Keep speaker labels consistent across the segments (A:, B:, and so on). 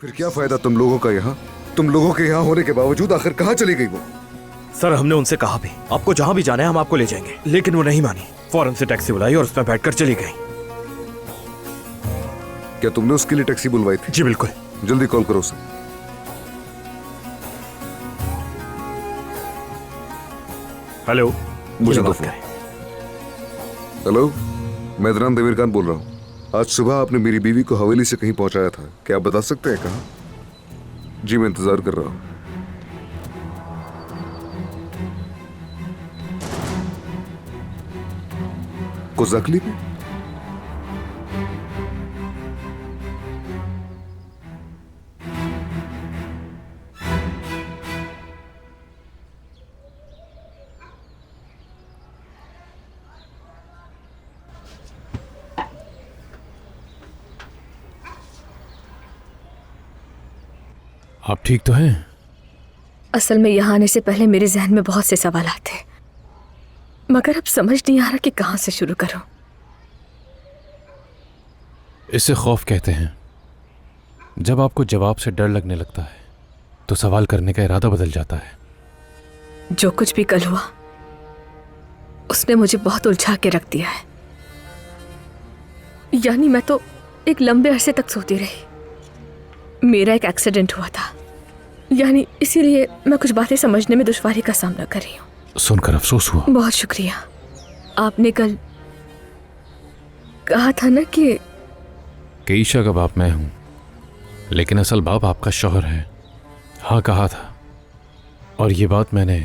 A: फिर क्या फायदा तुम लोगों का यहाँ? तुम लोगों के यहाँ होने के बावजूद आखिर कहाँ चली गई वो?
B: सर हमने उनसे कहा भी आपको जहां भी जाना है हम आपको ले जाएंगे, लेकिन वो नहीं मानी। फौरन से टैक्सी बुलाई और उसमें बैठकर चली गई।
A: क्या तुमने उसके लिए टैक्सी बुलवाई थी?
B: जी बिल्कुल।
A: जल्दी कॉल करो उसे।
B: हेलो,
A: मुझे दो फोन। हेलो, मैं अदनान देवीर खान बोल रहा हूँ। आज सुबह आपने मेरी बीवी को हवेली से कहीं पहुंचाया था, क्या आप बता सकते हैं कहाँ? जी मैं इंतजार कर रहा हूँ। कुछ तकलीफ है?
C: आप ठीक तो हैं?
D: असल में यहाँ आने से पहले मेरे जहन में बहुत से सवाल थे, मगर अब समझ नहीं आ रहा कि कहाँ से शुरू करूं।
C: इसे खौफ कहते हैं। जब आपको जवाब से डर लगने लगता है तो सवाल करने का इरादा बदल जाता है।
D: जो कुछ भी कल हुआ उसने मुझे बहुत उलझा के रख दिया है। यानी मैं तो एक लंबे अरसे तक सोती रही। मेरा एक एक्सीडेंट हुआ था, यानी इसीलिए मैं कुछ बातें समझने में दुश्वारी का सामना कर रही हूँ।
C: सुनकर अफसोस हुआ।
D: बहुत शुक्रिया। आपने कल कहा था ना कि
C: ईशा का बाप मैं हूं, लेकिन असल बाप आपका शौहर है। हाँ कहा था, और ये बात मैंने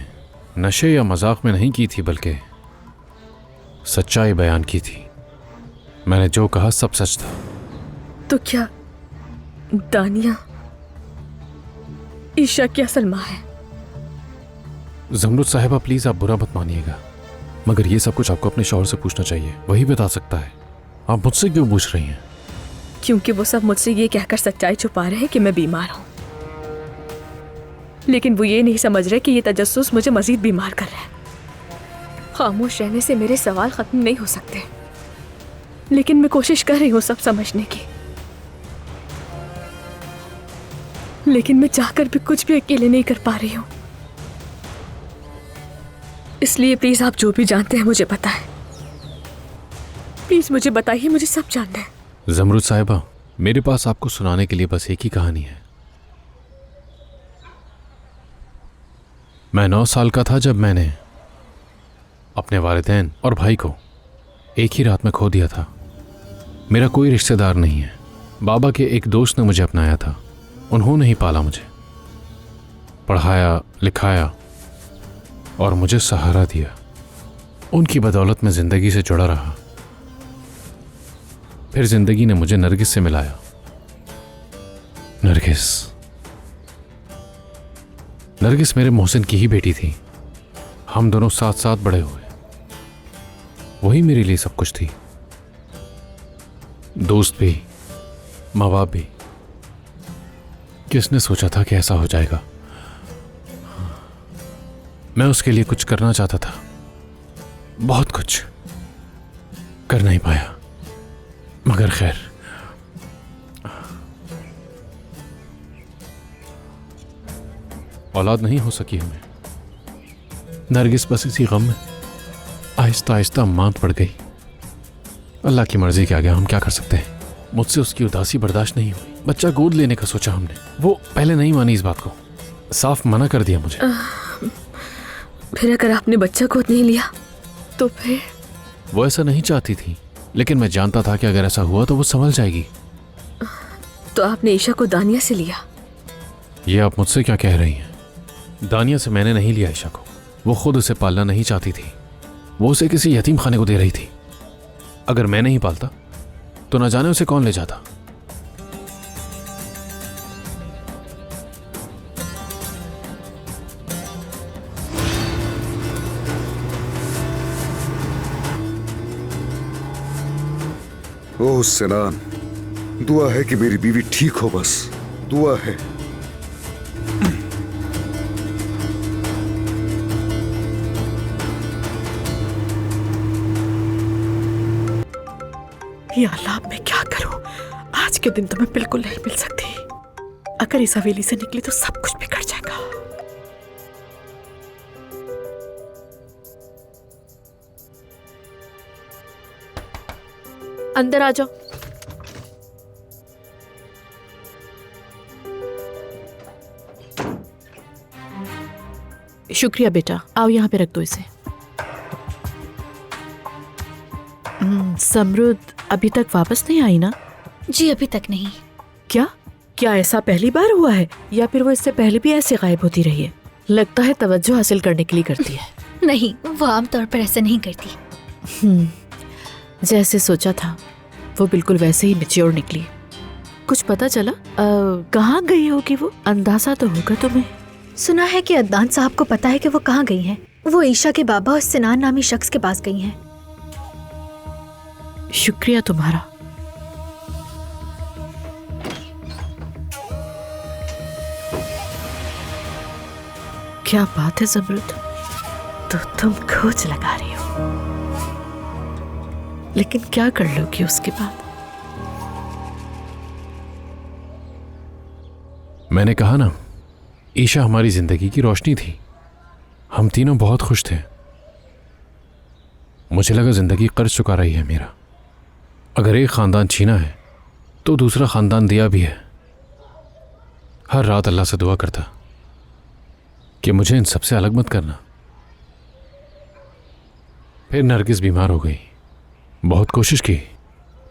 C: नशे या मजाक में नहीं की थी, बल्कि सच्चाई बयान की थी। मैंने जो कहा सब सच था।
D: तो क्या दानिया ईशा की असल माँ है?
C: जमरुद साहिबा प्लीज आप बुरा मत मानिएगा, मगर ये सब कुछ आपको अपने शौहर से पूछना चाहिए, वही बता सकता है। आप मुझसे क्यों पूछ रही हैं?
D: क्योंकि वो सब मुझसे ये कहकर सच्चाई छुपा रहे हैं कि मैं बीमार हूं, लेकिन वो ये नहीं समझ रहे कि ये तजस्सुस मुझे मजीद बीमार कर रहा है। खामोश रहने से मेरे सवाल खत्म नहीं हो सकते, लेकिन मैं कोशिश कर रही हूँ सब समझने की, लेकिन मैं चाहकर भी कुछ भी अकेले नहीं कर पा रही हूँ। इसलिए प्लीज आप जो भी जानते हैं मुझे बताएं। प्लीज मुझे बताइए, मुझे सब जानना है।
C: जमरुद साहिबा, मेरे पास आपको सुनाने के लिए बस एक ही कहानी है। मैं 9 साल का था जब मैंने अपने वालिदैन और भाई को एक ही रात में खो दिया था। मेरा कोई रिश्तेदार नहीं है। बाबा के एक दोस्त ने मुझे अपनाया था। उन्होंने ही पाला मुझे, पढ़ाया लिखाया और मुझे सहारा दिया। उनकी बदौलत मैं जिंदगी से जुड़ा रहा। फिर जिंदगी ने मुझे नरगिस से मिलाया। नरगिस मेरे मोहसिन की ही बेटी थी। हम दोनों साथ साथ बड़े हुए। वही मेरे लिए सब कुछ थी, दोस्त भी, माँ बाप भी। किसने सोचा था कि ऐसा हो जाएगा? मैं उसके लिए कुछ करना चाहता था, बहुत कुछ कर नहीं पाया, मगर खैर। औलाद नहीं हो सकी हमें। नरगिस बस इसी गम में आहिस्ता आहिस्ता मांद पड़ गई। अल्लाह की मर्जी के आगे हम क्या कर सकते हैं। मुझसे उसकी उदासी बर्दाश्त नहीं हुई। बच्चा गोद लेने का सोचा हमने। वो पहले नहीं मानी इस बात को, साफ मना कर दिया मुझे।
D: फिर अगर आपने बच्चा गोद नहीं लिया तो फिर?
C: वो ऐसा नहीं चाहती थी, लेकिन मैं जानता था कि अगर ऐसा हुआ तो वो संभल जाएगी।
D: तो आपने ईशा को दानिया से लिया?
C: ये आप मुझसे क्या कह रही हैं? दानिया से मैंने नहीं लिया ईशा को। वो खुद उसे पालना नहीं चाहती थी। वो उसे किसी यतीम खाने को दे रही थी। अगर मैं नहीं पालता तो न जाने उसे कौन ले जाता।
A: ओह सिनान, दुआ है कि मेरी बीवी ठीक हो, बस दुआ है।
D: या अल्लाह, अब मैं क्या करूं? आज के दिन तो मैं बिल्कुल नहीं मिल सकती।
E: अगर इस हवेली से निकली तो सब कुछ बिगड़ जाएगा।
D: अंदर आ जाओ।
E: शुक्रिया बेटा, आओ यहाँ पे रख दो इसे। समरुद अभी तक वापस नहीं आई ना?
F: जी अभी तक नहीं।
E: क्या क्या ऐसा पहली बार हुआ है या फिर वो इससे पहले भी ऐसे गायब होती रही है? लगता है तवज्जो हासिल करने के लिए करती है।
F: नहीं, वो आमतौर पर ऐसा नहीं करती।
E: जैसे सोचा था वो बिल्कुल वैसे ही मैच्योर निकली। कुछ पता चला कहाँ गई होगी वो? अंदाजा तो होगा तुम्हें।
F: सुना है कि अदनान साहब को पता है कि वो कहाँ गई हैं। वो ईशा के बाबा और सिनान नामी शख्स के पास गई हैं।
E: शुक्रिया तुम्हारा। क्या बात है ज़मरुद, तो तुम खोज लगा रही हो, लेकिन क्या कर लोगी उसके बाद?
C: मैंने कहा ना, ईशा हमारी जिंदगी की रोशनी थी। हम तीनों बहुत खुश थे। मुझे लगा जिंदगी कर्ज चुका रही है मेरा। अगर एक खानदान छीना है तो दूसरा खानदान दिया भी है। हर रात अल्लाह से दुआ करता कि मुझे इन सबसे अलग मत करना। फिर नरगिस बीमार हो गई। बहुत कोशिश की,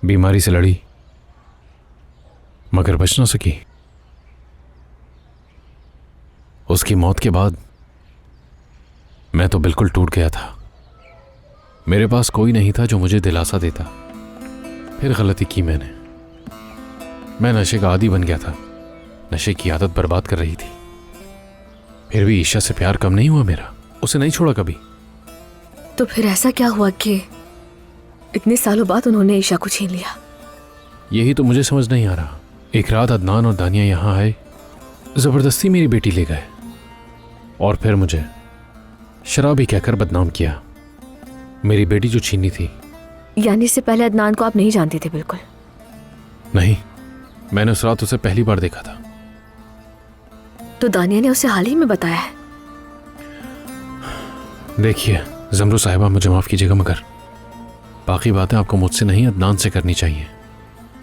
C: बीमारी से लड़ी, मगर बच ना सकी। उसकी मौत के बाद मैं तो बिल्कुल टूट गया था। मेरे पास कोई नहीं था जो मुझे दिलासा देता। फिर गलती की मैंने। मैं नशे का आदी बन गया था। नशे की आदत बर्बाद कर रही थी। फिर भी ईशा से प्यार कम नहीं हुआ मेरा। उसे नहीं छोड़ा कभी।
D: तो फिर ऐसा क्या हुआ कि इतने सालों बाद उन्होंने ईशा को छीन लिया?
C: यही तो मुझे समझ नहीं आ रहा। एक रात अदनान और दानिया यहाँ आए, जबरदस्ती मेरी बेटी ले गए और फिर मुझे शराबी कहकर बदनाम किया। मेरी बेटी जो छीनी थी।
D: यानी इससे पहले अदनान को आप नहीं जानते थे? बिल्कुल
C: नहीं, मैंने उस रात उसे पहली बार देखा था।
D: तो दानिया ने उसे हाल ही में बताया है?
C: देखिए ज़मरू साहिबा, मुझे माफ़ कीजिएगा, मगर बाकी बातें आपको मुझसे नहीं अदनान से करनी चाहिए।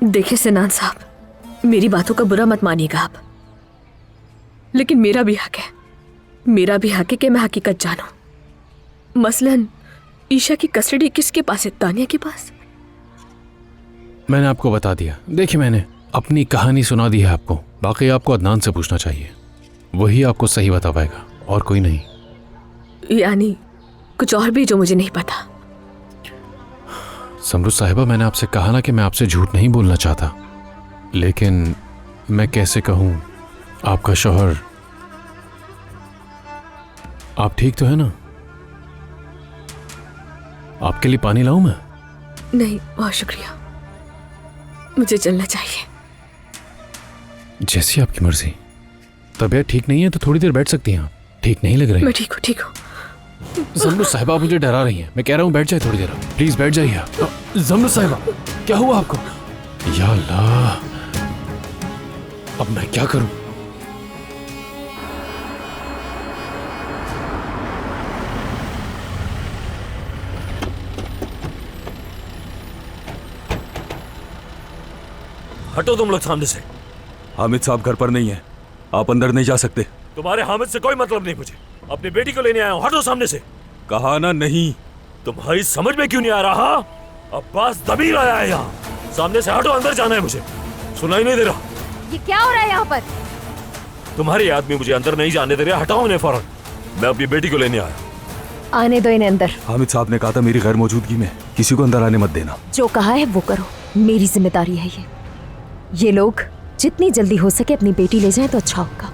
D: देखिए सिनान साहब, मेरी बातों का बुरा मत मानिएगा आप, लेकिन मेरा भी हक है। मेरा भी हक है कि मैं हकीकत जानूं। मसलन ईशा की कस्टडी किसके पास है? दानिया के पास।
C: मैंने आपको बता दिया। देखिए, मैंने अपनी कहानी सुना दी है आपको। बाकी आपको अदनान से पूछना चाहिए, वही आपको सही बता पाएगा, और कोई नहीं।
D: यानी कुछ और भी जो मुझे नहीं पता?
C: समरुद साहिबा, मैंने आपसे कहा ना कि मैं आपसे झूठ नहीं बोलना चाहता, लेकिन मैं कैसे कहूं, आपका शौहर। आप ठीक तो है ना? आपके लिए पानी लाऊं मैं?
D: नहीं, बहुत शुक्रिया, मुझे चलना चाहिए।
C: जैसी आपकी मर्जी। तबीयत ठीक नहीं है तो थोड़ी देर बैठ सकती हैं आप। ठीक नहीं लग रही?
D: मैं ठीक हूँ, ठीक हूँ।
C: ज़मरू साहिबा, आप मुझे डरा रही हैं। मैं कह रहा हूँ बैठ जाए थोड़ी देर। प्लीज बैठ जाइए आप। ज़मरू साहिबा, क्या हुआ आपको? या अल्लाह, अब मैं क्या करूं?
G: हटो तुम लोग सामने से। हामिद साहब घर पर नहीं है, आप अंदर नहीं जा सकते।
B: तुम्हारे हामिद से कोई मतलब नहीं मुझे। अपनी बेटी को लेने आया हूँ, हटो सामने से।
G: कहा ना नहीं।
B: तुम्हारी समझ में क्यों नहीं आ रहा? अब्बास दबीर आया है यहाँ। सामने से हटो, अंदर जाना है मुझे। सुनाई नहीं दे रहा?
F: ये क्या हो रहा है यहाँ पर?
B: तुम्हारे आदमी मुझे अंदर नहीं जाने दे रहे। हटाओ इन्हें फौरन। मैं अपनी बेटी को लेने आया।
F: आने दो इन्हें अंदर।
G: हामिद साहब ने कहा था मेरी गैर मौजूदगी में किसी को अंदर आने मत देना।
F: जो कहा है वो करो, मेरी जिम्मेदारी है ये लोग जितनी जल्दी हो सके अपनी बेटी ले जाएं तो अच्छा होगा।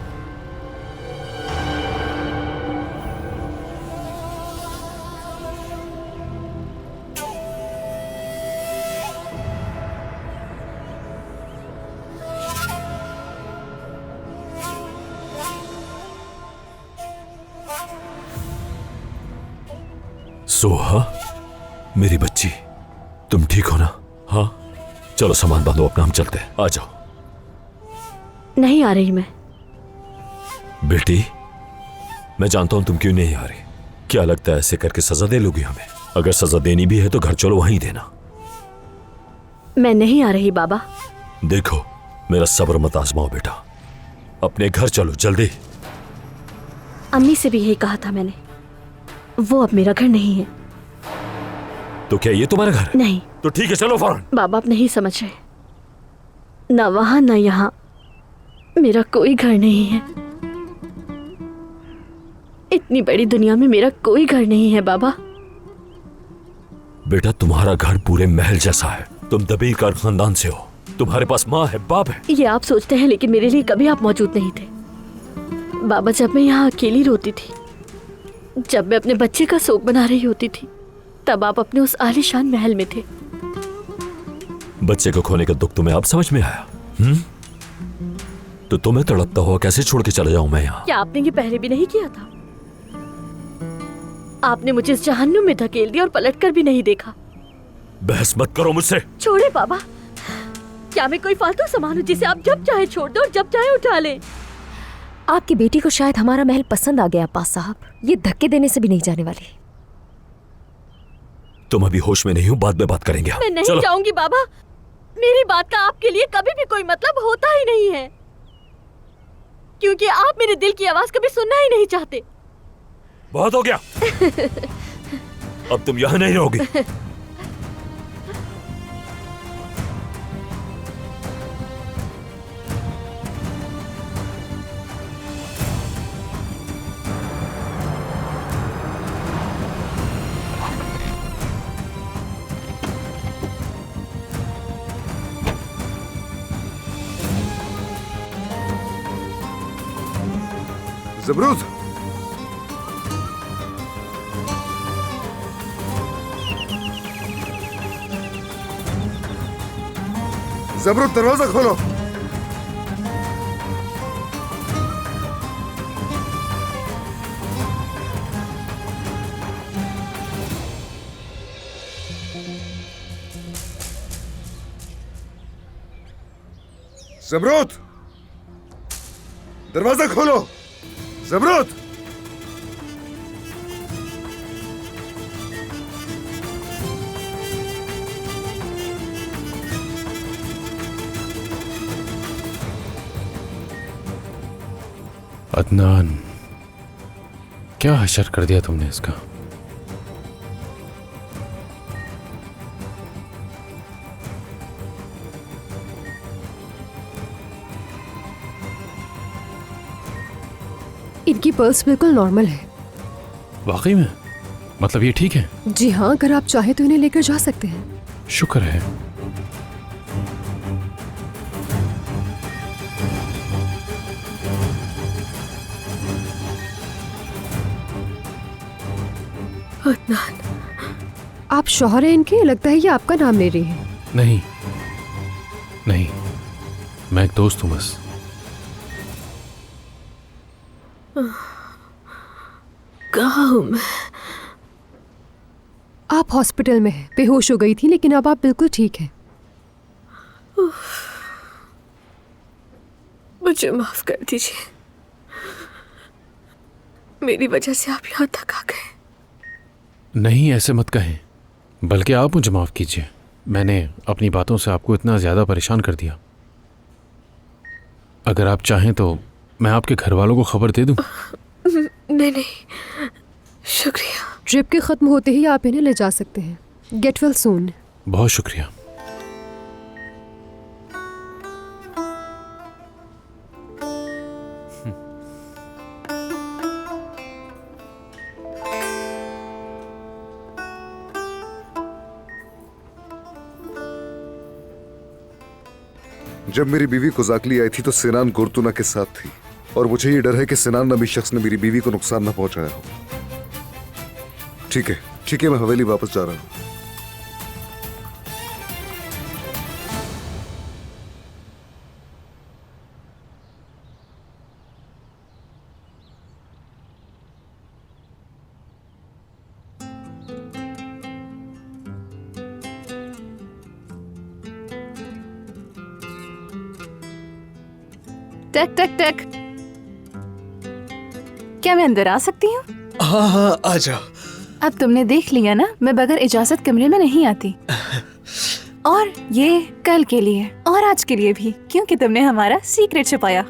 G: सोहा, मेरी बच्ची, तुम ठीक हो ना?
B: हाँ, चलो सामान बांधो, अपना हम चलते हैं। आ जाओ।
E: नहीं आ रही मैं।
H: बेटी, मैं जानता हूं तुम क्यों नहीं आ रही। क्या लगता है ऐसे करके सजा दे लोगी हमें? अगर सजा देनी भी है तो घर चलो, वहीं देना।
E: मैं नहीं आ रही बाबा।
H: देखो, मेरा सब्र मत आजमाओ बेटा, अपने घर चलो जल्दी।
E: अम्मी से भी यही कहा था मैंने, वो अब मेरा घर नहीं है।
H: तो क्या ये तुम्हारा घर है?
E: नहीं।
H: तो ठीक है, चलो फौरन।
E: बाबा आप नहीं समझ रहे, ना वहां ना यहाँ मेरा कोई घर नहीं है। इतनी बड़ी दुनिया में मेरा कोई घर नहीं है बाबा।
H: बेटा, तुम्हारा घर पूरे महल जैसा है। तुम दबीर कार खानदान से हो, तुम्हारे पास माँ है, बाप है।
E: ये आप सोचते हैं, लेकिन मेरे लिए कभी आप मौजूद नहीं थे। बाबा, जब मैं यहाँ अकेली रोती थी, जब मैं अपने बच्चे का शोक बना रही होती थी, तब आप अपने उस आलीशान महल में थे।
H: बच्चे को खोने का दुख तुम्हें अब समझ में आया? तो तुम्हें तड़पता हुआ कैसे छोड़ के चला जाऊं मैं यहाँ?
E: क्या आपने ये पहले भी नहीं किया था? आपने मुझे इस जहन्नुम में धकेल दिया और पलटकर भी नहीं देखा।
H: बहस मत करो मुझसे।
E: छोड़े बाबा, क्या मैं कोई फालतू सामान हूँ जिसे आप जब चाहे छोड़ दो और जब चाहे उठा लें?
F: आपकी बेटी को शायद हमारा महल पसंद आ गया अब्बास साहब, ये धक्के देने से भी नहीं जाने वाली।
H: तुम अभी होश में नहीं हो, बाद में बात करेंगे हम।
E: मैं नहीं
H: चलो।
E: चाहूंगी बाबा, मेरी बात का आपके लिए कभी भी कोई मतलब होता ही नहीं है, क्योंकि आप मेरे दिल की आवाज कभी सुनना ही नहीं चाहते।
H: बहुत हो गया। अब तुम यहाँ नहीं रहोगी।
A: जबरूद, जबरूद दरवाजा खोलो। जबरूद, दरवाजा खोलो। जबरूद,
C: अदनान, क्या हशर कर दिया तुमने इसका?
I: इनकी पल्स बिल्कुल नॉर्मल है।
C: वाकई में? मतलब ये ठीक है?
I: जी हाँ, अगर आप चाहे तो इन्हें लेकर जा सकते हैं।
C: शुक्र है।
D: अदनान,
I: आप शौहर हैं इनके? लगता है ये आपका नाम ले रही है।
C: नहीं नहीं, मैं एक दोस्त हूं बस।
D: कहाँ हूँ मैं?
I: आप हॉस्पिटल में हैं, बेहोश हो गई थी, लेकिन अब आप बिल्कुल ठीक हैं।
D: मुझे माफ कर दीजिए, मेरी वजह से आप यहाँ तक आ गए।
C: नहीं, ऐसे मत कहें, बल्कि आप मुझे माफ़ कीजिए। मैंने अपनी बातों से आपको इतना ज़्यादा परेशान कर दिया। अगर आप चाहें तो मैं आपके घर वालों को खबर दे दूं?
D: नहीं नहीं, शुक्रिया।
I: ट्रिप के ख़त्म होते ही आप इन्हें ले जा सकते हैं। Get well soon.
C: बहुत शुक्रिया।
A: जब मेरी बीवी कोजाकली आई थी तो सिनान गुरतुना के साथ थी, और मुझे ये डर है कि सिनान नामी शख्स ने मेरी बीवी को नुकसान न पहुंचाया हो। ठीक है, मैं हवेली वापस जा रहा हूं।
J: टक टक टक। क्या मैं अंदर आ सकती हूँ?
K: हाँ हाँ आ जाओ।
J: अब तुमने देख लिया ना, मैं बगैर इजाजत कमरे में नहीं आती। और ये कल के लिए और आज के लिए भी, क्योंकि तुमने हमारा सीक्रेट छुपाया।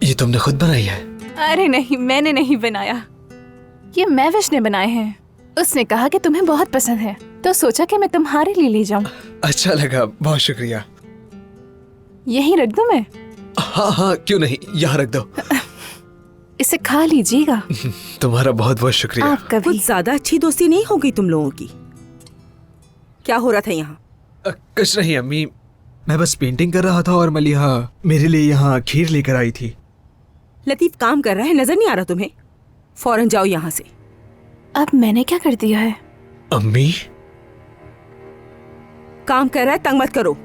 K: ये तुमने खुद बनाई है?
J: अरे नहीं, मैंने नहीं बनाया, ये महविश ने बनाए हैं। उसने कहा कि तुम्हें बहुत पसंद है, तो सोचा कि मैं तुम्हारे लिए ले जाऊं।
K: अच्छा लगा, बहुत शुक्रिया।
J: यहीं रख दूं मैं?
K: हाँ हाँ क्यों नहीं, यहाँ रख दो।
J: इसे खा लीजिएगा।
K: तुम्हारा बहुत बहुत शुक्रिया।
J: आप कभी
L: कुछ ज्यादा अच्छी दोस्ती नहीं होगी तुम लोगों की। क्या हो रहा था यहाँ?
K: कुछ नहीं अम्मी, मैं बस पेंटिंग कर रहा था और मलिहा मेरे लिए यहाँ खीर लेकर आई थी।
L: लतीफ काम कर रहा है, नजर नहीं आ रहा तुम्हें? फौरन जाओ यहाँ से।
J: अब मैंने क्या कर दिया है?
K: अम्मी
L: काम कर रहा है, तंग मत करो।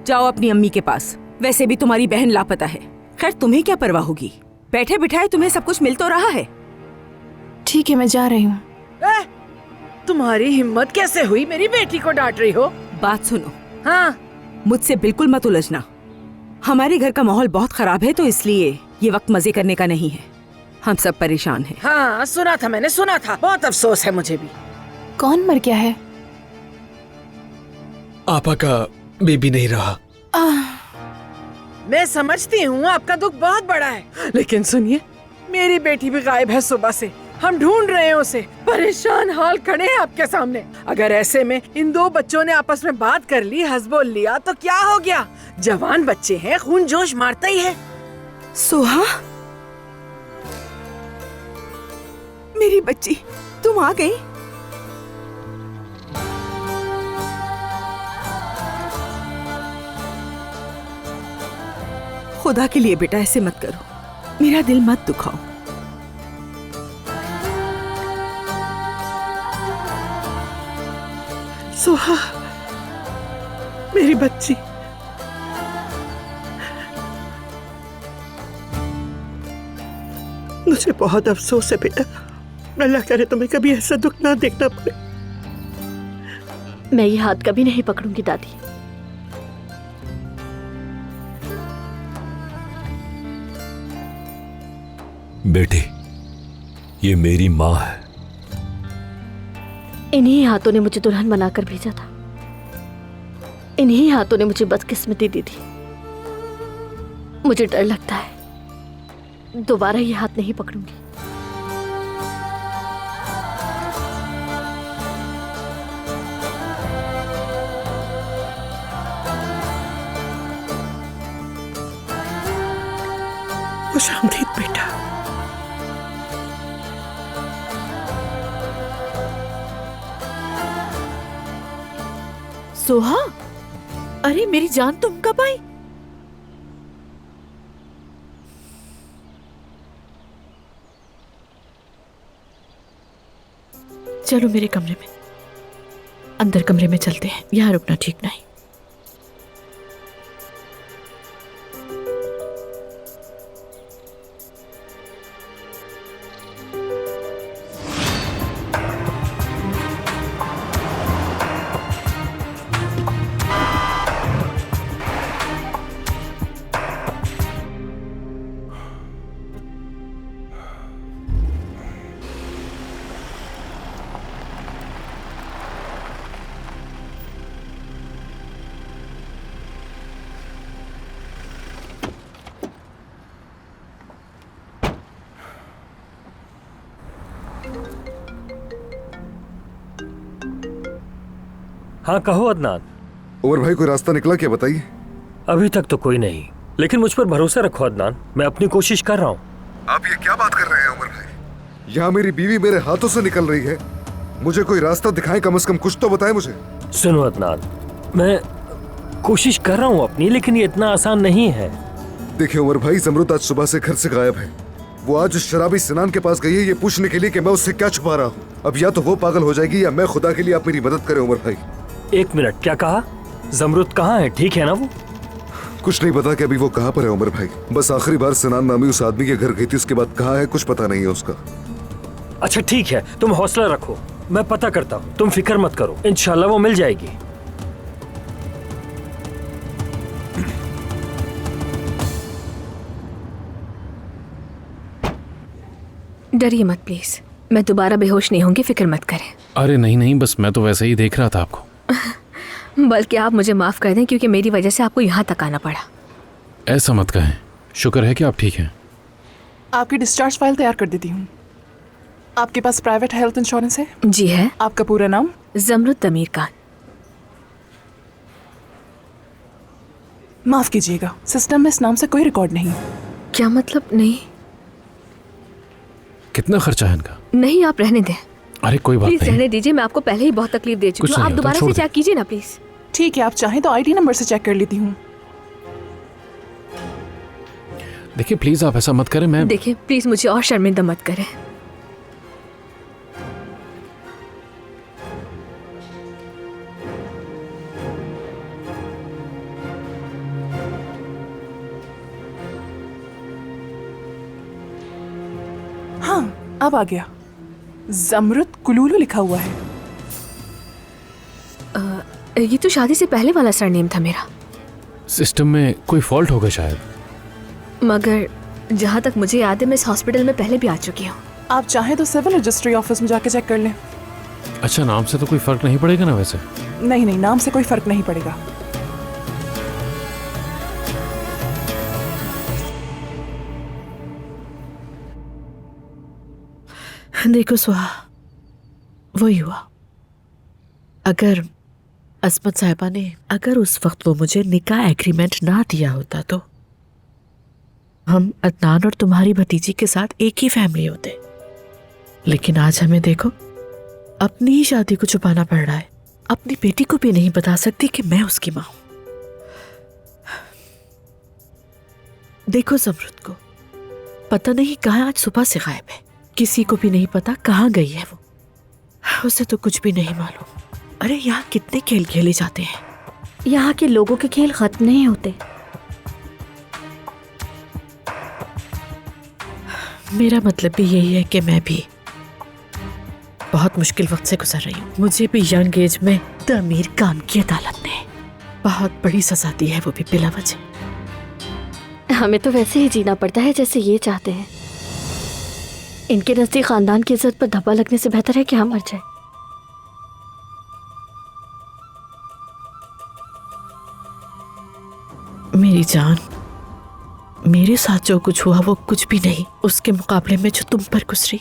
L: जाओ अपनी अम्मी के पास। वैसे भी तुम्हारी बहन लापता है। खैर तुम्हें क्या परवाह होगी, बैठे बिठाए तुम्हें सब कुछ मिल तो रहा है।
J: ठीक है, मैं जा रही हूँ।
M: तुम्हारी हिम्मत कैसे हुई मेरी बेटी को डांट रही हो?
L: बात सुनो।
M: हाँ,
L: मुझसे बिल्कुल मत उलझना। हमारे घर का माहौल बहुत खराब है, तो इसलिए ये वक्त मजे करने का नहीं है। हम सब परेशान हैं।
M: हाँ सुना था, मैंने सुना था। बहुत अफसोस है मुझे भी।
J: कौन मर गया है?
K: आपा का बेबी नहीं रहा।
M: मैं समझती हूँ आपका दुख बहुत बड़ा है, लेकिन सुनिए, मेरी बेटी भी गायब है सुबह से। हम ढूंढ रहे हैं उसे। परेशान हाल खड़े हैं आपके सामने। अगर ऐसे में इन दो बच्चों ने आपस में बात कर ली, हंस बोल लिया, तो क्या हो गया? जवान बच्चे हैं, खून जोश मारता ही है।
L: सोहा, मेरी बच्ची, तुम आ गई। खुदा के लिए बेटा ऐसे मत करो, मेरा दिल मत दुखाओ।
M: सोहा, मेरी बच्ची, मुझे बहुत अफसोस है बेटा। अल्लाह करे तुम्हें कभी ऐसा दुख ना देखना पड़े।
E: मैं ये हाथ कभी नहीं पकड़ूंगी दादी।
H: बेटी, ये मेरी माँ है।
E: इन्हीं हाथों ने मुझे दुल्हन बनाकर भेजा था। इन्हीं हाथों ने मुझे बदकिस्मती दी थी। मुझे डर लगता है दोबारा ये हाथ नहीं पकड़ूंगी।
M: खुशामदीद बेटा।
E: सोहा, अरे मेरी जान, तुम कब आई? चलो मेरे कमरे में, अंदर कमरे में चलते हैं। यहाँ रुकना ठीक नहीं।
N: हाँ कहो अदनान।
A: उमर भाई कोई रास्ता निकला क्या, बताइए।
N: अभी तक तो कोई नहीं, लेकिन मुझ पर भरोसा रखो अदनान, मैं अपनी कोशिश कर रहा हूँ।
A: आप ये क्या बात कर रहे हैं उमर भाई? यहाँ मेरी बीवी मेरे हाथों से निकल रही है। मुझे कोई रास्ता दिखाएं, कम से कम कुछ तो बताएं मुझे।
N: सुनो अदनान, मैं कोशिश कर रहा हूँ अपनी, लेकिन ये इतना आसान नहीं है।
A: देखिए उमर भाई, जमरुद आज सुबह से घर से गायब है। वो आज उस शराबी सिनान के पास गई है ये पूछने के लिए कि मैं उससे क्या छुपा रहा हूँ। अब या तो वो पागल हो जाएगी या मैं। खुदा के लिए आप मेरी मदद करें उमर भाई।
N: एक मिनट, क्या कहा? जमरुद कहाँ है? ठीक है ना वो?
A: कुछ नहीं पता कि अभी वो कहाँ पर है उमर भाई। बस आखिरी बार सिनान नामी उस आदमी के घर गई थी, उसके बाद कहाँ है कुछ पता नहीं है उसका।
N: अच्छा ठीक है, तुम हौसला रखो, मैं पता करता हूँ, तुम फिक्र मत करो, इंशाल्लाह वो मिल जाएगी।
D: डरिए मत प्लीज, मैं दोबारा बेहोश नहीं होंगी, फिक्र मत करें।
C: अरे नहीं नहीं, बस मैं तो वैसे ही देख रहा था आपको।
D: बल्कि आप मुझे माफ कर दें क्योंकि मेरी वजह से आपको यहाँ तक आना पड़ा।
C: ऐसा मत कहें, शुक्र है कि आप ठीक हैं।
O: आपकी डिस्चार्ज फाइल तैयार कर देती हूँ। आपके पास प्राइवेट हेल्थ इंश्योरेंस है?
D: जी है।
O: आपका पूरा नाम?
D: जमरुद तमीर खान।
O: माफ कीजिएगा, सिस्टम में इस नाम से कोई रिकॉर्ड नहीं।
D: क्या मतलब? नहीं।
C: कितना खर्चा है इनका?
D: नहीं, आप रहने दें।
C: अरे कोई बात
D: प्लीज
C: नहीं।
D: रहने दीजिए, मैं आपको पहले ही बहुत तकलीफ दे चुकी हूँ। आप दोबारा से चेक कीजिए ना प्लीज।
O: ठीक है, आप चाहें तो आईडी नंबर से चेक कर लेती हूँ।
C: देखिए प्लीज आप ऐसा मत करें। मैं
D: देखिए प्लीज मुझे और शर्मिंदा मत करें।
O: हाँ, अब आ गया। जमरुद कुलूलू लिखा हुआ है।
D: ये तो शादी से पहले वाला सरनेम था मेरा।
C: सिस्टम में कोई फॉल्ट होगा शायद।
D: मगर जहाँ तक मुझे याद है मैं इस हॉस्पिटल में पहले भी आ चुकी हूँ।
O: आप चाहें तो सिविल रजिस्ट्री ऑफिस में जाके चेक कर लें।
C: अच्छा, नाम से तो कोई फर्क नहीं पड़ेगा ना वैसे?
O: नहीं नहीं, नाम से कोई फर्क नहीं पड़ेगा।
P: देखो सुहा, वही हुआ। अगर असमत साहिबा ने अगर उस वक्त वो मुझे निकाह एग्रीमेंट ना दिया होता तो हम अदनान और तुम्हारी भतीजी के साथ एक ही फैमिली होते। लेकिन आज हमें देखो, अपनी ही शादी को छुपाना पड़ रहा है। अपनी बेटी को भी नहीं बता सकती कि मैं उसकी मां हूं। देखो जमरुद को पता नहीं कहाँ आज सुबह से गायब है। किसी को भी नहीं पता कहाँ गई है वो। उसे तो कुछ भी नहीं मालूम। अरे यहाँ कितने खेल खेले जाते हैं।
E: यहाँ के लोगों के खेल खत्म नहीं होते।
P: मेरा मतलब भी यही है कि मैं भी बहुत मुश्किल वक्त से गुजर रही हूँ। मुझे भी यंग एज में तमीर खान की अदालत ने बहुत बड़ी सजा दी है, वो भी बिला वजह।
E: हमें तो वैसे ही जीना पड़ता है जैसे ये चाहते हैं। इनके नजदीक खानदान की इज्जत पर धब्बा लगने से बेहतर है कि हम मर जाए।
P: मेरी जान, मेरे साथ जो कुछ हुआ वो कुछ भी नहीं उसके मुकाबले में जो तुम पर गुजरी।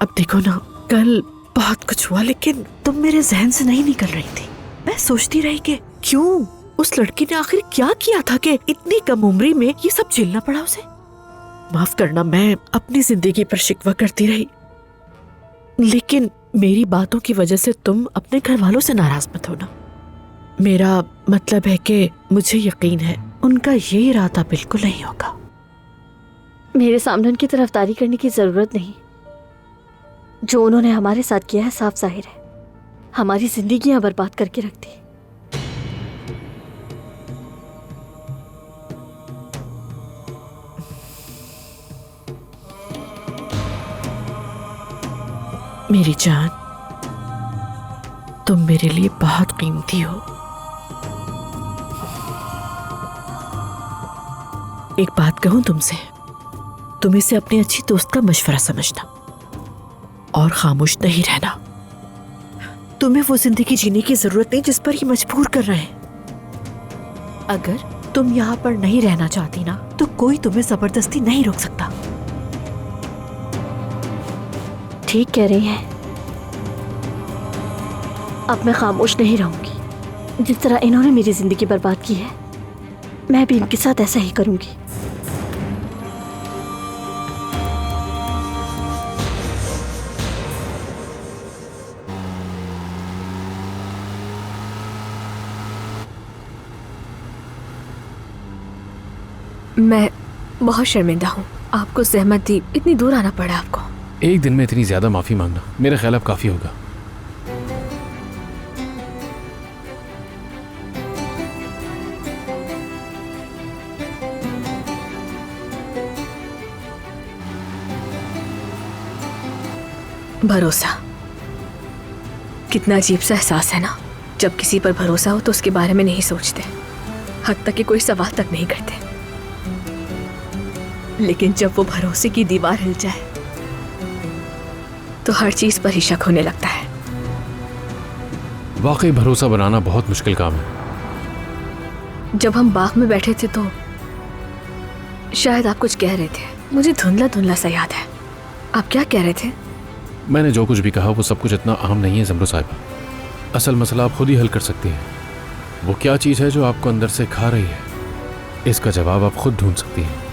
P: अब देखो ना, कल बहुत कुछ हुआ लेकिन तुम मेरे जहन से नहीं निकल रही थी। मैं सोचती रही कि क्यों उस लड़की ने आखिर क्या किया था कि इतनी कम उम्री में ये सब झेलना पड़ा उसे। माफ करना, मैं अपनी जिंदगी पर शिकवा करती रही, लेकिन मेरी बातों की वजह से तुम अपने घर वालों से नाराज मत होना। मेरा मतलब है कि मुझे यकीन है उनका ये इरादा बिल्कुल नहीं होगा।
E: मेरे सामने उनकी तरफदारी करने की जरूरत नहीं। जो उन्होंने हमारे साथ किया है साफ जाहिर है हमारी जिंदगियां बर्बाद करके रख दी।
P: मेरी जान, तुम मेरे लिए बहुत कीमती हो। एक बात कहूं तुमसे, तुम इसे अपनी अच्छी दोस्त का मशवरा समझना और खामोश नहीं रहना। तुम्हें वो जिंदगी जीने की जरूरत नहीं जिस पर ये मजबूर कर रहे हैं। अगर तुम यहाँ पर नहीं रहना चाहती ना तो कोई तुम्हें जबरदस्ती नहीं रोक सकता।
E: ठीक कह रही हैं। अब मैं खामोश नहीं रहूंगी। जिस तरह इन्होंने मेरी जिंदगी बर्बाद की है मैं भी इनके साथ ऐसा ही करूंगी।
D: मैं बहुत शर्मिंदा हूँ, आपको सहमत दी, इतनी दूर आना पड़ा आपको।
C: एक दिन में इतनी ज्यादा माफी मांगना मेरा ख्याल अब काफी होगा।
D: भरोसा कितना अजीब सा एहसास है ना, जब किसी पर भरोसा हो तो उसके बारे में नहीं सोचते, हत्ता कि कोई सवाल तक नहीं करते। लेकिन जब वो भरोसे की दीवार हिल जाए तो हर चीज पर ही शक होने लगता है।
C: वाकई भरोसा बनाना बहुत मुश्किल काम है।
D: जब हम बाग में बैठे थे तो शायद आप कुछ कह रहे थे, मुझे धुंधला धुंधला सा याद है। आप क्या कह रहे थे?
C: मैंने जो कुछ भी कहा वो सब कुछ इतना आम नहीं है ज़मरू साहिबा। असल मसला आप खुद ही हल कर सकती हैं। वो क्या चीज़ है जो आपको अंदर से खा रही है, इसका जवाब आप खुद ढूंढ सकती हैं।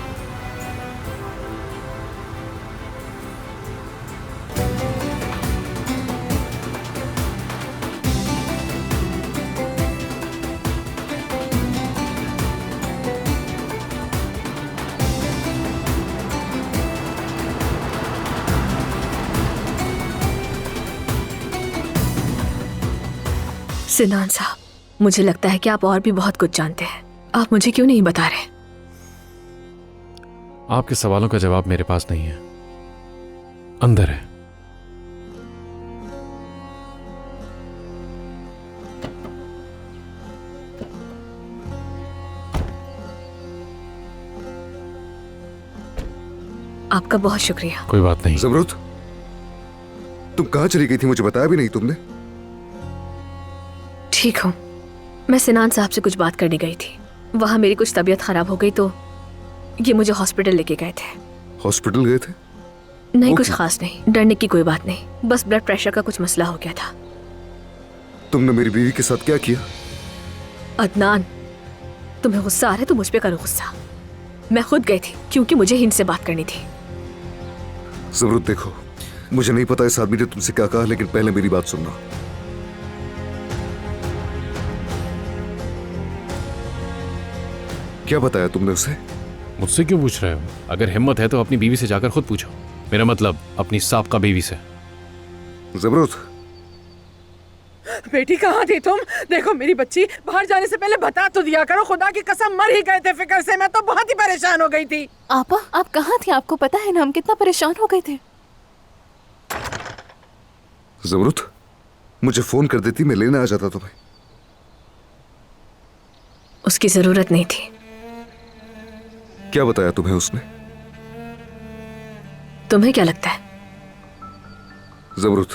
D: सिनान साहब, मुझे लगता है कि आप और भी बहुत कुछ जानते हैं। आप मुझे क्यों नहीं बता रहे?
C: आपके सवालों का जवाब मेरे पास नहीं है, अंदर है।
D: आपका बहुत शुक्रिया।
C: कोई बात नहीं।
A: ज़मरुद, तुम कहाँ चली गई थी? मुझे बताया भी नहीं तुमने।
D: ठीक हूँ, मैं सिनान साहब से कुछ बात करने गई थी। वहाँ मेरी कुछ तबीयत खराब हो गई तो ये मुझे हॉस्पिटल लेके गए थे।
A: हॉस्पिटल गए थे?
D: नहीं, कुछ खास नहीं, डरने की कोई बात नहीं, बस ब्लड प्रेशर का कुछ मसला हो गया था।
A: तुमने मेरी बीवी के साथ क्या किया?
D: अदनान, तुम्हें गुस्सा आ रहा है तो मुझ पे करो गुस्सा। मैं खुद गई थी क्योंकि मुझे हिंद से बात करनी थी।
A: ज़मरुद देखो, मुझे नहीं पता इस आदमी ने तुमसे क्या कहा, लेकिन पहले मेरी बात सुनना। क्या बताया तुमने उसे?
C: मुझसे क्यों पूछ रहे हो? अगर हिम्मत है तो अपनी बीवी से जाकर खुद पूछो। मेरा मतलब अपनी साबका बीवी से।
A: ज़मरुद,
M: बेटी कहाँ थी तुम? देखो मेरी बच्ची, बाहर जाने से पहले बता तो दिया करो। खुदा की कसम मर ही गए थे फिक्र से। मैं तो बहुत ही परेशान हो गई थी।
J: आपा, आप कहाँ थी? आपको पता है ना हम कितना परेशान हो गए थे।
A: ज़मरुद, मुझे फोन कर देती, मैं लेने आ जाता तुम्हें।
D: उसकी जरूरत नहीं थी।
A: क्या बताया तुम्हें उसने?
D: तुम्हें क्या लगता है?
A: ज़मरुद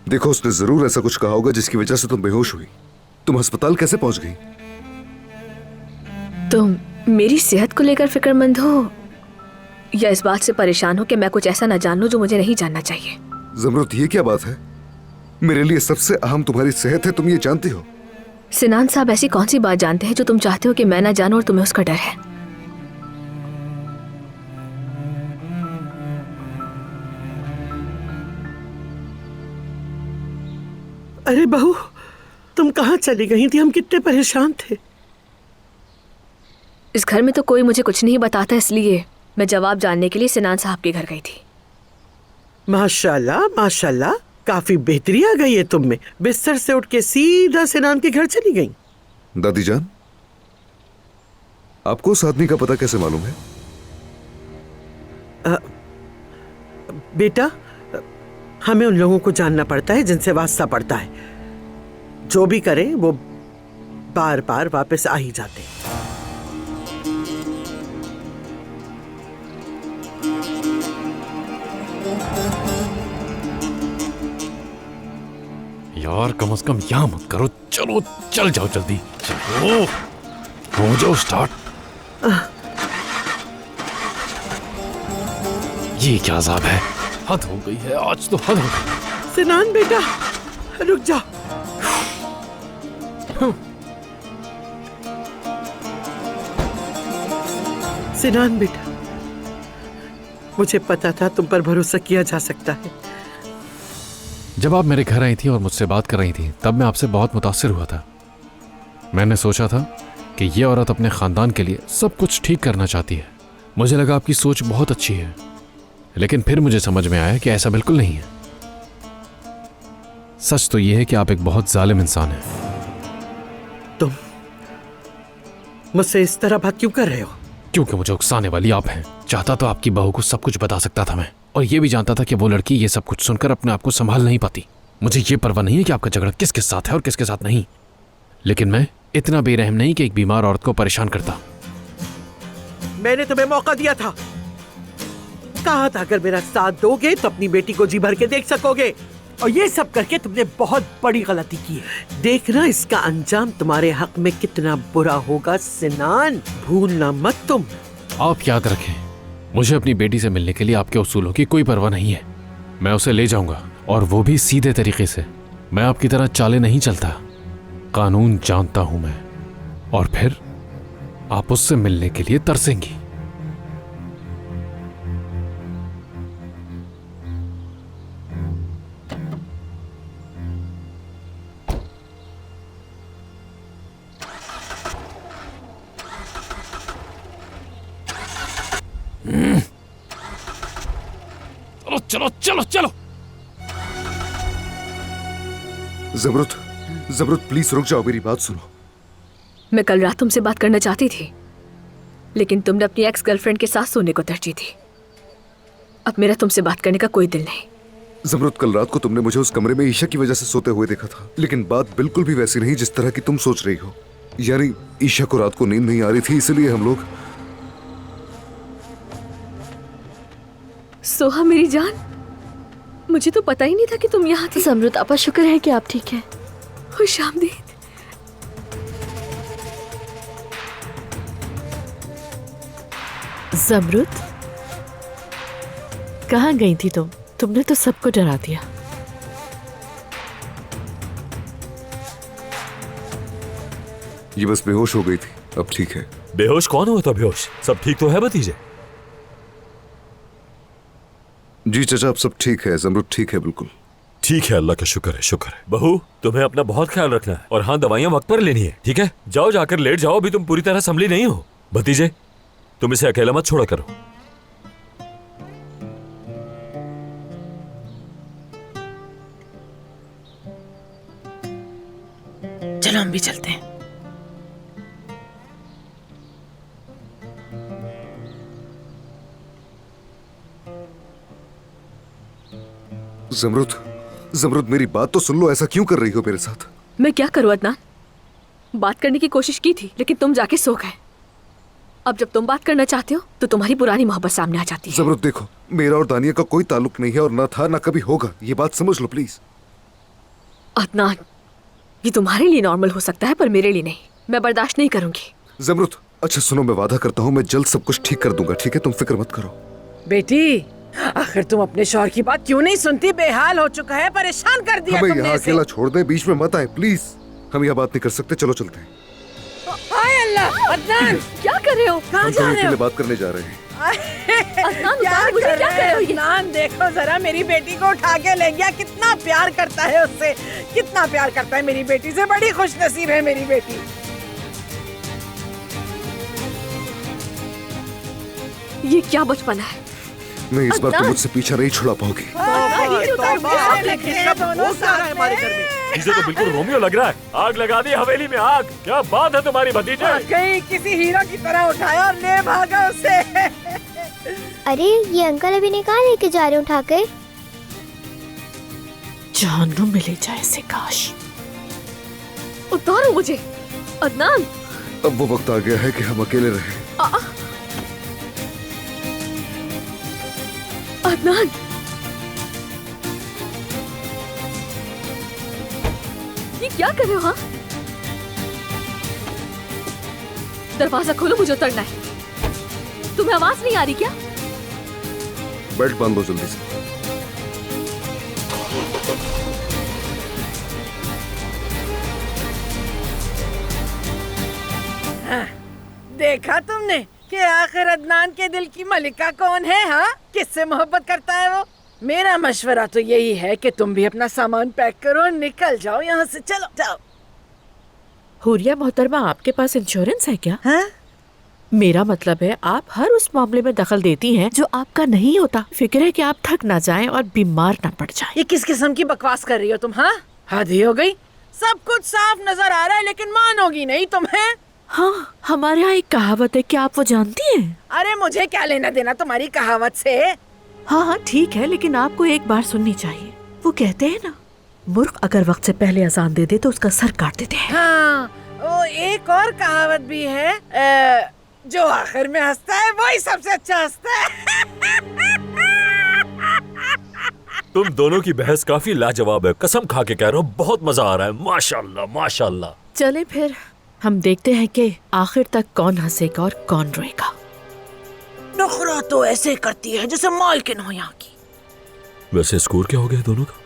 A: देखो, उसने जरूर ऐसा कुछ कहा होगा जिसकी वजह से तुम बेहोश हुई। तुम अस्पताल कैसे पहुंच गई?
D: तुम मेरी सेहत को लेकर फिक्रमंद हो या इस बात से परेशान हो कि मैं कुछ ऐसा ना जान लूं जो मुझे नहीं जानना चाहिए?
A: ज़मरुद, ये क्या बात है? मेरे लिए सबसे अहम तुम्हारी सेहत है, तुम ये जानती हो।
D: सिनान साहब, ऐसी कौन सी बात जानते हैं जो तुम चाहते हो कि मैं ना जानूं और तुम्हें उसका डर है?
P: अरे बहू, तुम कहाँ चली गई थी? हम कितने परेशान थे।
D: इस घर में तो कोई मुझे कुछ नहीं बताता, इसलिए मैं जवाब जानने के लिए सिनान साहब के घर गई थी।
P: माशाल्लाह माशाल्लाह, काफी बेहतरी आ गई है तुम में। बिस्तर से उठ के सीधा सिनान के घर चली गई।
A: दादी जान, आपको उस आदमी का पता कैसे मालूम है?
P: बेटा, हमें उन लोगों को जानना पड़ता है जिनसे वास्ता पड़ता है। जो भी करें वो बार बार वापस आ ही जाते हैं।
C: यार कम से कम यहाँ मत करो। चलो चल जाओ जल्दी, चलो हो जाओ स्टार्ट। ये क्या अज़ाब है? हद हो गई है, आज तो हद हो गई।
P: सिनान बेटा, रुक जा। सिनान बेटा, मुझे पता था तुम पर भरोसा किया जा सकता है।
C: जब आप मेरे घर आई थी और मुझसे बात कर रही थी तब मैं आपसे बहुत मुतासिर हुआ था। मैंने सोचा था कि ये औरत अपने खानदान के लिए सब कुछ ठीक करना चाहती है। मुझे लगा आपकी सोच बहुत अच्छी है, लेकिन फिर मुझे समझ में आया कि ऐसा बिल्कुल नहीं है। सच तो यह है कि आप एक बहुत जालिम इंसान हैं।
P: तुम मुझसे इस तरह बात क्यों कर रहे हो?
C: क्योंकि मुझे उकसाने वाली आप हैं। चाहता तो आपकी बहू को सब कुछ बता सकता था मैं, और यह भी जानता था कि वो लड़की ये सब कुछ सुनकर अपने आप को संभाल नहीं पाती। मुझे ये परवाह नहीं है कि आपका झगड़ा किसके साथ है और किसके साथ नहीं, लेकिन मैं इतना बेरहम नहीं कि एक बीमार औरत को परेशान करता।
P: मैंने तुम्हें मौका दिया था।
M: कहा था अगर मेरा साथ दोगे तो अपनी बेटी को जी भर के देख सकोगे, और ये सब करके तुमने बहुत बड़ी गलती की है। देखना इसका अंजाम तुम्हारे हक में कितना बुरा होगा सिनान, भूलना मत तुम।
C: आप याद रखें, मुझे अपनी बेटी से मिलने के लिए आपके उसूलों की कोई परवाह नहीं है। मैं उसे ले जाऊंगा, और वो भी सीधे तरीके से। मैं आपकी तरह चाले नहीं चलता, कानून जानता हूं मैं। और फिर आप उससे मिलने के लिए तरसेंगी। चलो चलो चलो।
A: ज़मरुद प्लीज रुक जाओ, मेरी बात सुनो।
D: मैं कल रात तुमसे बात करना चाहती थी, लेकिन तुमने अपनी एक्स गर्लफ्रेंड के साथ सोने को तरजीह दी। अब मेरा तुमसे बात करने का कोई दिल नहीं।
A: ज़मरुद, कल रात को तुमने मुझे उस कमरे में ईशा की वजह से सोते हुए देखा था, लेकिन बात बिल्कुल भी वैसी नहीं जिस तरह की तुम सोच रही हो। यानी ईशा को रात को नींद नहीं आ रही थी, इसलिए हम लोग।
D: सोहा मेरी जान, मुझे तो पता ही नहीं था कि तुम यहाँ थी।
E: ज़मरुद आपा, शुक्र है कि आप ठीक हैं।
D: खुश आमदीद।
P: ज़मरुद, कहाँ गई थी तुम? तुमने तो सबको डरा दिया।
A: ये बस बेहोश हो गई थी, अब ठीक है।
H: बेहोश कौन हुआ था? बेहोश सब ठीक तो है भतीजे?
A: जी चाचा, अब सब ठीक है। ज़मरुद ठीक है, बिल्कुल
H: ठीक है। अल्लाह का शुक्र है, शुक्र है। बहू, तुम्हें अपना बहुत ख्याल रखना है, और हाँ, दवाइयाँ वक्त पर लेनी है, ठीक है? जाओ, जाकर लेट जाओ, अभी तुम पूरी तरह संभली नहीं हो। भतीजे, तुम इसे अकेला मत छोड़ा करो।
P: चलो हम भी चलते हैं।
A: ज़मरुद मेरी बात तो सुन लो, ऐसा क्यों कर रही हो मेरे साथ?
D: मैं क्या करूं अदनान? बात करने की कोशिश की थी, लेकिन तुम जाके सो गए। अब जब तुम बात करना चाहते हो तो तुम्हारी पुरानी मोहब्बत सामने आ जाती है।
A: ज़मरुद देखो, मेरा और दानिया का कोई ताल्लुक नहीं है, और ना था ना कभी होगा। ये बात समझ लो प्लीज।
D: अदनान, ये तुम्हारे लिए नॉर्मल हो सकता है, पर मेरे लिए नहीं। मैं बर्दाश्त नहीं करूंगी।
A: ज़मरुद, अच्छा सुनो, मैं वादा करता हूँ मैं जल्द सब कुछ ठीक कर दूंगा, ठीक है? तुम फिक्र मत करो।
M: बेटी, आखिर तुम अपने शौहर की बात क्यों नहीं सुनती? बेहाल हो चुका है, परेशान कर दिया
A: हमें
M: तुमने
A: यहाँ
M: इसे।
A: अकेला छोड़ दे, बीच में मत आए प्लीज। हम यह बात नहीं कर सकते, चलो चलते हैं।
M: हाय अल्लाह, अदनान
D: क्या कर रहे हो?
M: कहाँ
A: हम
M: जा
A: कहीं
M: रहे
A: के
M: हो?
A: लिए बात करने जा रहे हैं।
D: अदनान,
M: क्या
D: मुझे
M: कर
D: क्या
M: रहे
D: कर रहे हो?
M: हो? अदनान देखो जरा, मेरी बेटी को उठा के ले गया। कितना प्यार करता है उससे, कितना प्यार करता है मेरी बेटी से। बड़ी खुश नसीब है मेरी बेटी।
D: ये क्या बचपन है?
A: नहीं, इस बार तुम मुझसे पीछा नहीं छुड़ा पाओगी।
H: इसे तो बिल्कुल रोमियो लग रहा है। आग लगा दी हवेली में, आग। क्या बात है तुम्हारी भतीजे?
M: कहीं किसी हीरो की तरह उठाया और ले भागा उसे।
Q: अरे ये अंकल अभी ने कहाँ लेके जा रहे उठा के?
P: जानू मिले जाए से काश।
D: उतारो मुझे अदनान।
A: अब वो वक्त आ गया है कि हम अकेले रहें।
D: अदनान, ये क्या कर रहे हो? हाँ, दरवाजा खोलो, मुझे उतरना है। तुम्हें आवाज नहीं आ रही क्या?
A: बेल्ट बांध लो जल्दी से।
M: हाँ, देखा तुमने कि आखिर अदनान के दिल की मलिका कौन है? हाँ, किससे मोहब्बत करता है वो? मेरा मशवरा तो यही है कि तुम भी अपना सामान पैक करो और निकल जाओ यहाँ से। चलो जाओ।
P: हुरिया मोहतरमा, आपके पास इंश्योरेंस है क्या?
M: हाँ?
P: मेरा मतलब है, आप हर उस मामले में दखल देती हैं जो आपका नहीं होता। फिक्र है कि आप थक ना जाएं और बीमार ना पड़ जाएं।
M: ये किस किस्म की बकवास कर रही हो तुम? हाँ, हद ही हो गई। सब कुछ साफ नजर आ रहा है, लेकिन मानोगी नहीं तुम्हें।
P: हाँ, हमारे यहाँ एक कहावत है, क्या आप वो जानती हैं?
M: अरे मुझे क्या लेना देना तुम्हारी कहावत से?
P: हाँ हाँ ठीक है, लेकिन आपको एक बार सुननी चाहिए। वो कहते हैं ना, मुर्ख अगर वक्त से पहले अजान दे दे तो उसका सर काट देते हैं।
M: हाँ, वो एक और कहावत भी है, जो आखिर में हंसता है वही सबसे अच्छा हंसता है।
H: तुम दोनों की बहस काफी लाजवाब है, कसम खा के कह रहा हूँ, बहुत मजा आ रहा है। माशाल्लाह माशाल्लाह।
P: चले फिर हम देखते हैं कि आखिर तक कौन हंसेगा और कौन रोएगा।
M: नखरा तो ऐसे करती है जैसे मालकिन हो यहाँ की।
H: वैसे स्कोर क्या हो गया दोनों का?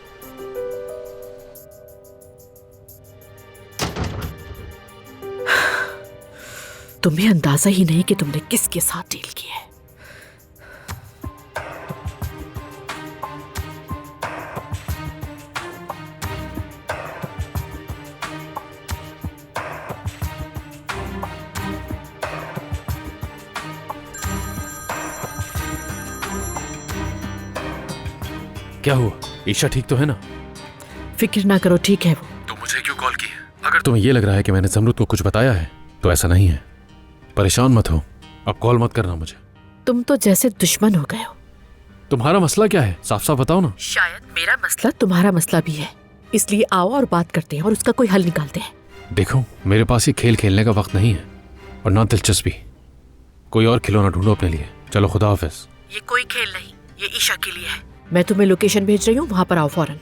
P: तुम्हें अंदाजा ही नहीं कि तुमने किसके साथ डील की है।
C: क्या हुआ? ईशा ठीक तो है ना?
P: फिक्र ना करो, ठीक है वो।
C: तो मुझे क्यों कॉल की है? अगर तुम्हें यह लग रहा है कि मैंने जमरूद को कुछ बताया है तो ऐसा नहीं है। परेशान मत हो, अब कॉल मत करना मुझे।
P: तुम तो जैसे दुश्मन हो गए हो।
C: तुम्हारा मसला क्या है? साफ साफ बताओ ना।
P: शायद मेरा मसला तुम्हारा मसला भी है, इसलिए आओ और बात करते हैं और उसका कोई हल निकालते हैं।
C: देखो, मेरे पास ये खेल खेलने का वक्त नहीं है और ना दिलचस्पी। कोई और खिलौना ढूंढो अपने लिए। चलो, खुदा हाफिज।
P: ये कोई खेल नहीं, ये ईशा के लिए है। मैं तुम्हें लोकेशन भेज रही हूँ, वहां पर आओ फौरन।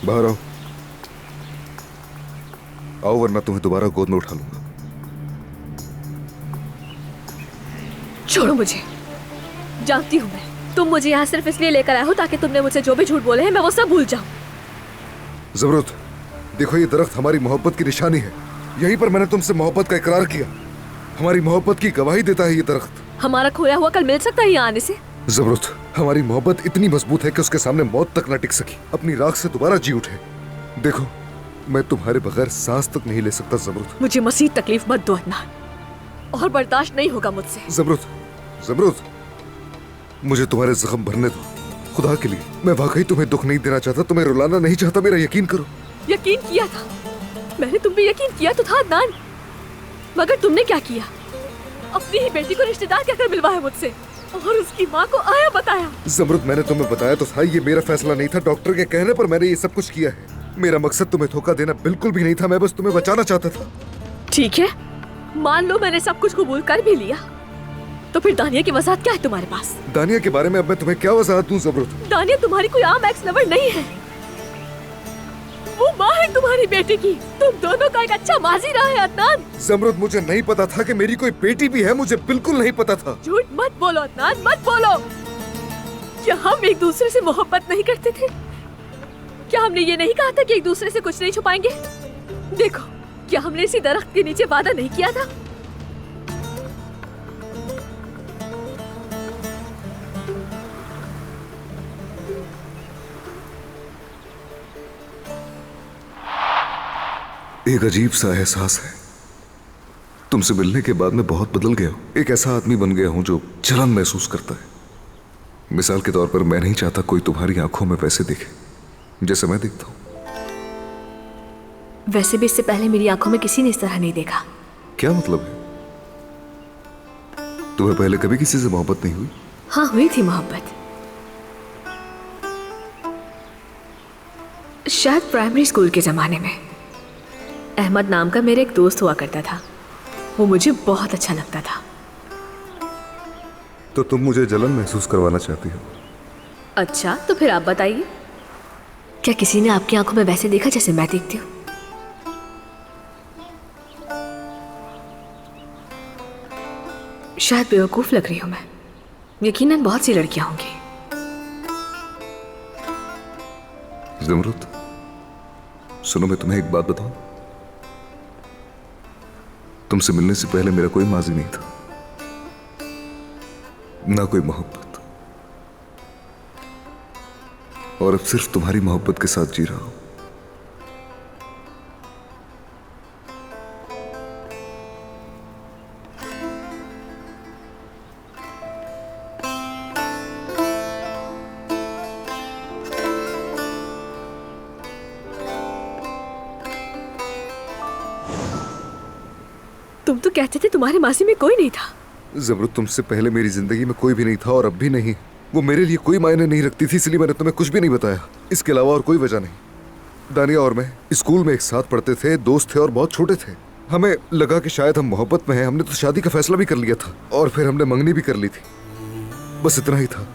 A: बाहर आओ, आओ वरना तुम्हें दोबारा गोद में उठा लूंगा।
D: छोड़ो मुझे, जानती हूँ मैं तुम मुझे यहाँ सिर्फ इसलिए लेकर आए हो ताकि तुमने मुझसे जो भी झूठ बोले हैं मैं वो सब भूल जाऊं।
A: जमरूद, देखो ये दरख्त हमारी मोहब्बत की निशानी है। यहीं पर मैंने तुमसे मोहब्बत का इकरार किया। हमारी मोहब्बत की गवाही देता है ये दरख्त।
D: हमारा खोया हुआ कल मिल सकता है यहाँ आने से?
A: जमरूद, हमारी मोहब्बत इतनी मजबूत है कि उसके सामने मौत तक न टिक सकी, अपनी राख से दोबारा जी उठे। देखो, मैं तुम्हारे बगैर सांस तक नहीं ले सकता जमरूद।
D: मुझे मज़ीद तकलीफ मत दो अदनान, और बर्दाश्त नहीं होगा मुझसे।
A: जमरूद, जमरूद, मुझे तुम्हारे जख्म भरने दो, खुदा के लिए। मैं वाकई तुम्हें दुख नहीं देना चाहता, तुम्हें रुलाना नहीं चाहता, मेरा यकीन करो।
D: यकीन किया था मैंने, तुम पे यकीन किया तो था अदनान, मगर तुमने क्या किया? अपनी ही बेटी को रिश्तेदार कहकर मिलवाया मुझसे और उसकी माँ को आया बताया।
A: जमरूद, मैंने तुम्हें बताया तो था, ये मेरा फैसला नहीं था। डॉक्टर के कहने पर मैंने ये सब कुछ किया है। मेरा मकसद तुम्हें धोखा देना बिल्कुल भी नहीं था, मैं बस तुम्हें बचाना चाहता था।
D: ठीक है, मान लो मैंने सब कुछ कबूल कर भी लिया, तो फिर दानिया की वजाहत क्या है तुम्हारे पास?
A: दानिया के बारे में अब मैं तुम्हें क्या वजाहत दूं जमरूद?
D: दानिया तुम्हारी कोई आम एक्स लवर नहीं है, वो माँ है तुम्हारी बेटी की। तुम दोनों का एक अच्छा माजी रहा है अदनान।
A: जमरूद, मुझे नहीं पता था कि मेरी कोई बेटी भी है, मुझे बिल्कुल नहीं पता था।
D: झूठ मत बोलो अदनान, मत बोलो। क्या हम एक दूसरे से मोहब्बत नहीं करते थे? क्या हमने ये नहीं कहा था कि एक दूसरे से कुछ नहीं छुपाएंगे? देखो, क्या हमने इसी दरख्त के नीचे वादा नहीं किया था?
A: एक अजीब सा एहसास है, तुमसे मिलने के बाद मैं बहुत बदल गया हूँ। एक ऐसा आदमी बन गया हूँ जो जलन महसूस करता है। मिसाल के तौर पर मैं नहीं चाहता कोई तुम्हारी आंखों में वैसे दिखे जैसे मैं दिखता हूँ।
D: वैसे भी इससे पहले मेरी आंखों में किसी ने इस तरह नहीं देखा।
A: क्या मतलब है? तुम्हें पहले कभी किसी से मोहब्बत नहीं हुई?
D: हाँ, हुई थी मोहब्बत, शायद प्राइमरी स्कूल के जमाने में। अहमद नाम का मेरा एक दोस्त हुआ करता था, वो मुझे बहुत अच्छा लगता था।
A: तो तुम मुझे जलन महसूस करवाना चाहती हो?
D: अच्छा, तो फिर आप बताइए, क्या किसी ने आपकी आंखों में वैसे देखा जैसे मैं देखती हूँ? शायद बेवकूफ लग रही हूं मैं, यकीनन बहुत सी लड़कियां होंगी।
A: ज़मरुद, सुनो, मैं तुम्हें एक बात बताऊं। तुमसे मिलने से पहले मेरा कोई माजी नहीं था, ना कोई मोहब्बत, और अब सिर्फ तुम्हारी मोहब्बत के साथ जी रहा हूं।
D: तो कहते थे तुम्हारे मासी में कोई नहीं था।
A: जबरूत, तुमसे पहले मेरी जिंदगी में कोई भी नहीं था और अब भी नहीं। वो मेरे लिए कोई मायने नहीं रखती थी, इसलिए मैंने तुम्हें कुछ भी नहीं बताया। इसके अलावा और कोई वजह नहीं। दानिया और मैं स्कूल में एक साथ पढ़ते थे, दोस्त थे और बहुत छोटे थे। हमें लगा कि शायद हम मोहब्बत में हैं। हमने तो शादी का फैसला भी कर लिया था और फिर हमने मंगनी भी कर ली थी। बस इतना ही था।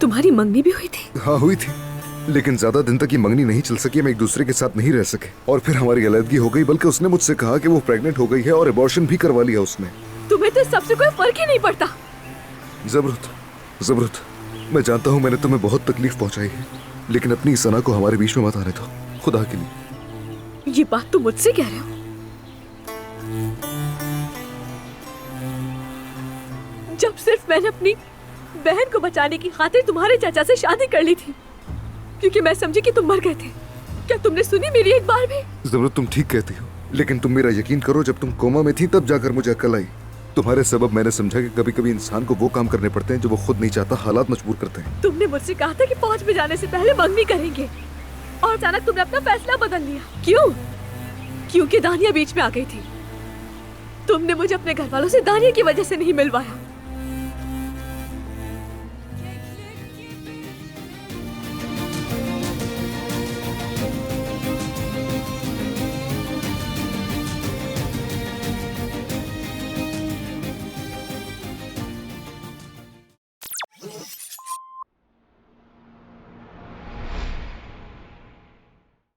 D: तुम्हारी मंगनी भी हुई थी?
A: हाँ, हुई थी, लेकिन ज्यादा दिन तक ये मंगनी नहीं चल सकी। हम एक दूसरे के साथ नहीं रह सके और फिर हमारी अलग हो गई। बल्कि उसने मुझसे कहा कि वो प्रेग्नेंट हो गई है और अबॉर्शन भी करवा लिया उसने।
D: तुम्हें तो सबसे कोई फर्क ही नहीं पड़ता।
A: जबरूत, मैं जानता हूँ मैंने तुम्हें बहुत तकलीफ पहुंचाई है, लेकिन अपनी सना को हमारे बीच में मत आने दो, खुदा के लिए।
D: ये बात तुम मुझसे कह रहे हो? जब सिर्फ मैंने अपनी बहन को बचाने की खातिर तुम्हारे चाचा से शादी कर ली थी, क्योंकि मैं समझी कि तुम मर गए थे। क्या तुमने सुनी मेरी एक बार भी?
A: जबरूत, तुम ठीक कहती हो, लेकिन तुम मेरा यकीन करो, जब तुम कोमा में थी तब जाकर मुझे अक्ल आई। तुम्हारे सबब मैंने समझा कि कभी कभी इंसान को वो काम करने पड़ते हैं जो वो खुद नहीं चाहता, हालात मजबूर करते हैं।
D: तुमने मुझसे कहा था कि फौज में जाने से पहले मंगनी करेंगे और अचानक तुमने अपना फैसला बदल लिया। क्यों? क्योंकि दानिया बीच में आ गई थी। तुमने मुझे अपने घर वालों से दानिया की वजह से नहीं मिलवाया।